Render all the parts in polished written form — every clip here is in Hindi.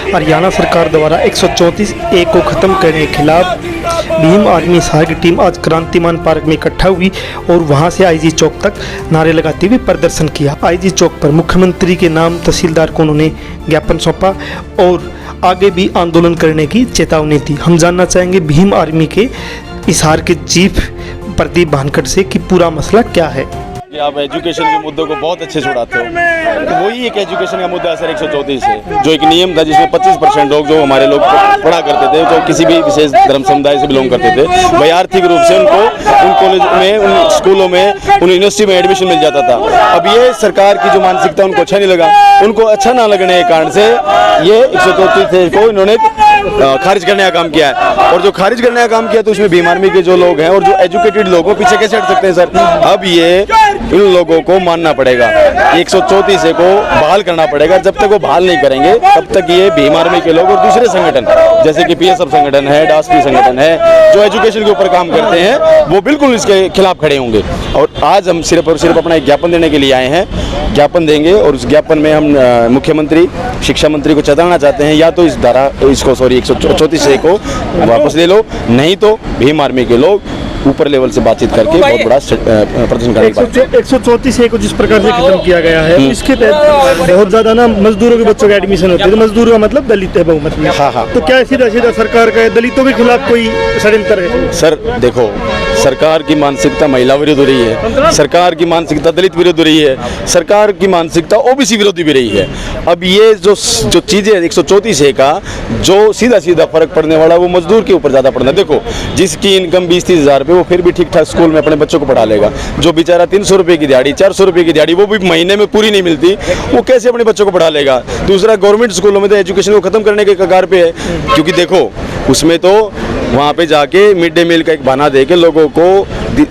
हरियाणा सरकार द्वारा 134A को खत्म करने के खिलाफ भीम आर्मी सहायक टीम आज क्रांतिमान पार्क में इकट्ठा हुई और वहां से आईजी चौक तक नारे लगाते हुए प्रदर्शन किया। आईजी चौक पर मुख्यमंत्री के नाम तहसीलदार को उन्होंने ज्ञापन सौंपा और आगे भी आंदोलन करने की चेतावनी दी। हम जानना चाहेंगे भीम आर्मी के हिसार के चीफ प्रदीप भानखड़ से कि पूरा मसला क्या है। आप एजुकेशन के मुद्दों को बहुत अच्छे से उड़ाते हो, तो वही एक एजुकेशन का मुद्दा है सर 134 है, जो एक नियम था जिसमें 25% लोग जो हमारे लोग पढ़ा करते थे, जो किसी भी विशेष धर्म समुदाय से बिलोंग करते थे, भाई आर्थिक रूप से उनको उन कॉलेज में, उन स्कूलों में, उन यूनिवर्सिटी में एडमिशन मिल जाता था। अब ये सरकार की जो मानसिकता उनको अच्छा नहीं लगा, उनको अच्छा ना लगने के कारण से ये 134 को इन्होंने खारिज करने का काम किया है। और जो खारिज करने का काम किया तो उसमें भीम आर्मी के जो लोग हैं और जो एजुकेटेड लोग हैं पीछे कैसे हट सकते हैं सर। अब ये इन लोगों को मानना पड़ेगा, 134 को बहाल करना पड़ेगा। जब तक वो बहाल नहीं करेंगे तब तक ये भीम आर्मी के लोग और दूसरे संगठन जैसे कि पीएसएफ संगठन है, डासपी संगठन है, जो एजुकेशन के ऊपर काम करते हैं, वो बिल्कुल इसके खिलाफ खड़े होंगे। और आज हम सिर्फ और सिर्फ अपना एक ज्ञापन देने के लिए आए हैं, ज्ञापन देंगे और उस ज्ञापन में हम मुख्यमंत्री, शिक्षा मंत्री को चेताना चाहते हैं या तो इस धारा 134 को वापस ले लो, नहीं तो भीम आर्मी के लोग ऊपर लेवल से बातचीत करके बहुत बड़ा प्रदर्शन करेंगे। 134 को जिस प्रकार से खत्म किया गया है इसके तहत बहुत ज्यादा ना मजदूरों के बच्चों का एडमिशन होते हैं, तो मजदूर का मतलब दलित है बहुमत में। हाँ। तो क्या सीधा सीधा सरकार का दलितों के खिलाफ कोई षड्यंत्र है? सर देखो, सरकार की मानसिकता महिला विरोध हो रही है, सरकार की मानसिकता दलित विरोध हो रही है, सरकार की मानसिकता ओबीसी विरोधी भी रही है। अब ये जो चीजें 134 का जो सीधा सीधा फर्क पड़ने वाला वो मजदूर के ऊपर ज्यादा पड़ना। देखो, जिसकी इनकम 20-30 हज़ार रुपये, वो फिर भी ठीक ठाक स्कूल में अपने बच्चों को पढ़ा लेगा। जो बेचारा 300 रुपये की दिहाड़ी, 400 रुपये की दिहाड़ी, वो भी महीने में पूरी नहीं मिलती, वो कैसे अपने बच्चों को पढ़ा लेगा। दूसरा, गवर्नमेंट स्कूलों में तो एजुकेशन को खत्म करने के कगार पे है, क्योंकि देखो उसमें तो वहाँ पे जाके मिड डे मील का एक बहाना दे के लोगों को,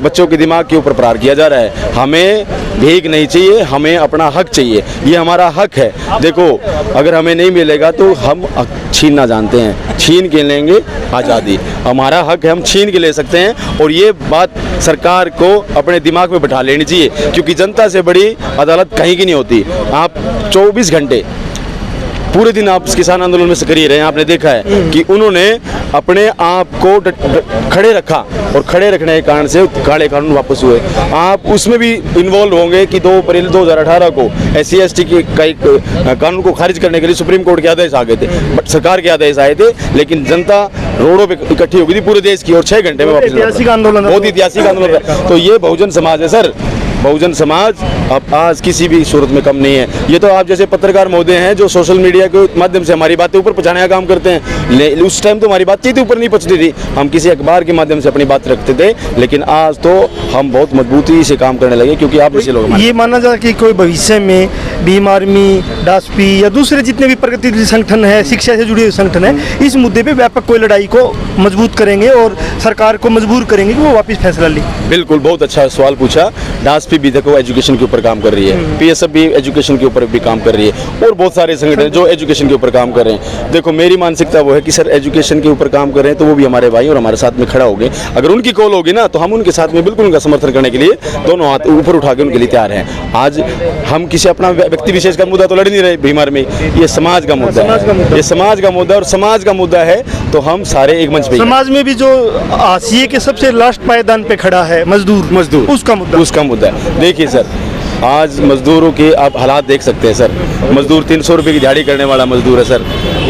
बच्चों के दिमाग के ऊपर प्रहार किया जा रहा है। हमें भीख नहीं चाहिए, हमें अपना हक चाहिए, ये हमारा हक है। देखो, अगर हमें नहीं मिलेगा तो हम छीनना जानते हैं, छीन के लेंगे आज़ादी। हमारा हक है, हम छीन के ले सकते हैं। और ये बात सरकार को अपने दिमाग में बैठा लेनी चाहिए, क्योंकि जनता से बड़ी अदालत कहीं की नहीं होती। आप 24 घंटे पूरे दिन आप किसान आंदोलन में सक्रिय रहे हैं, आपने देखा है कि उन्होंने अपने आप को खड़े रखा और खड़े रखने के कारण से काले कानून वापस हुए। आप उसमें भी इन्वॉल्व होंगे कि 2 अप्रैल 2018 को SC/ST के कई कानून को खारिज करने के लिए सुप्रीम कोर्ट के आदेश आ गए थे, बट सरकार के आदेश आए थे, लेकिन जनता रोडों पे इकट्ठी हो गई थी पूरे देश की और 6 घंटे में वापस। ऐतिहासिक आंदोलन, बहुत ऐतिहासिक आंदोलन है। तो ये बहुजन समाज है सर, बहुजन समाज अब आज किसी भी सूरत में कम नहीं है। ये तो आप जैसे पत्रकार महोदय हैं जो सोशल मीडिया के माध्यम से हमारी बातें ऊपर पहुंचाने का काम करते हैं। उस टाइम तो हमारी बातचीत ऊपर नहीं पहुंचती थी, हम किसी अखबार के माध्यम से अपनी बात रखते थे, लेकिन आज तो हम बहुत मजबूती से काम करने लगे, क्योंकि आप जैसे लोग। ये माना जाए कि कोई भविष्य में भीम आर्मी, डासपी या दूसरे जितने भी प्रगतिशील संगठन है, शिक्षा से जुड़े हुए संगठन है, इस मुद्दे पे व्यापक कोई लड़ाई को मजबूत करेंगे और सरकार को मजबूर करेंगे कि वो वापस फैसला ले। बिल्कुल, बहुत अच्छा सवाल पूछा। डासपी भी देखो एजुकेशन के ऊपर काम कर रही है, पीएसएफ भी एजुकेशन के ऊपर भी काम कर रही है, और बहुत सारे संगठन जो एजुकेशन के ऊपर काम कर रहे हैं। देखो, मेरी मानसिकता वो है कि सर एजुकेशन के ऊपर काम कर रहे हैं तो वो भी हमारे भाई और हमारे साथ में खड़ा होंगे। अगर उनकी कॉल होगी ना तो हम उनके साथ में बिल्कुल उनका समर्थन करने के लिए दोनों हाथ ऊपर उठा के उनके लिए तैयार हैं। आज हम किसी अपना व्यक्ति विशेष का मुद्दा तो लड़ नहीं रहे भीम आर्मी, ये समाज का मुद्दा है, ये समाज का मुद्दा, और समाज का मुद्दा है तो हम सारे एक मंच पे। समाज में भी जो हाशिए के सबसे लास्ट पायदान पे खड़ा है मजदूर, उसका मुद्दा है। देखिए सर, आज मजदूरों के आप हालात देख सकते हैं सर। मजदूर 300 रुपये की दिहाड़ी करने वाला मजदूर है सर,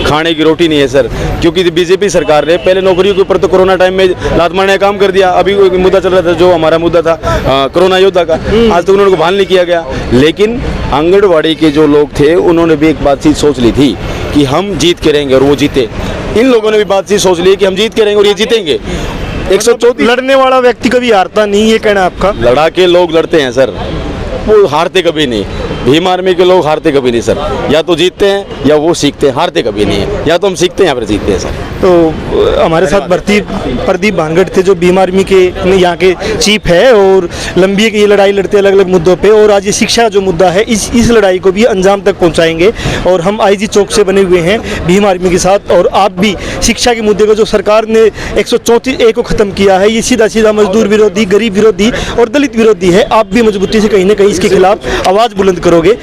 खाने की रोटी नहीं है सर, क्योंकि बीजेपी सरकार ने पहले नौकरियों के ऊपर तो कोरोना टाइम में लात मारने का काम कर दिया। अभी मुद्दा चल रहा था जो हमारा मुद्दा था कोरोना योद्धा का, आज तक उन्होंने बहाल नहीं किया गया। लेकिन आंगनबाड़ी के जो लोग थे उन्होंने भी एक बातचीत सोच ली थी कि हम जीत के रहेंगे, और वो जीते। इन लोगों ने भी बातचीत सोच ली कि हम जीत के रहेंगे और ये जीतेंगे। 134 लड़ने वाला व्यक्ति कभी हारता नहीं, ये कहना आपका? लड़ा के लोग लड़ते हैं सर, वो हारते कभी नहीं। भीम आर्मी के लोग हारते कभी नहीं सर, या तो जीतते हैं या वो सीखते हैं, हारते कभी नहीं है। या तो हम सीखते हैं या फिर जीतते हैं सर। तो हमारे साथ प्रदीप भानखड़ थे जो भीम आर्मी के यहाँ के चीफ है और लंबी ये लड़ाई लड़ते अलग अलग मुद्दों पे, और आज ये शिक्षा जो मुद्दा है इस लड़ाई को भी अंजाम तक पहुँचाएंगे। और हम आईजी चौक से बने हुए हैं भीम आर्मी के साथ, और आप भी शिक्षा के मुद्दे को जो सरकार ने 134A को ख़त्म किया है, ये सीधा सीधा मजदूर विरोधी, गरीब विरोधी और दलित विरोधी है। आप भी मजबूती से कहीं ना कहीं इसके खिलाफ आवाज़ बुलंद करोगे।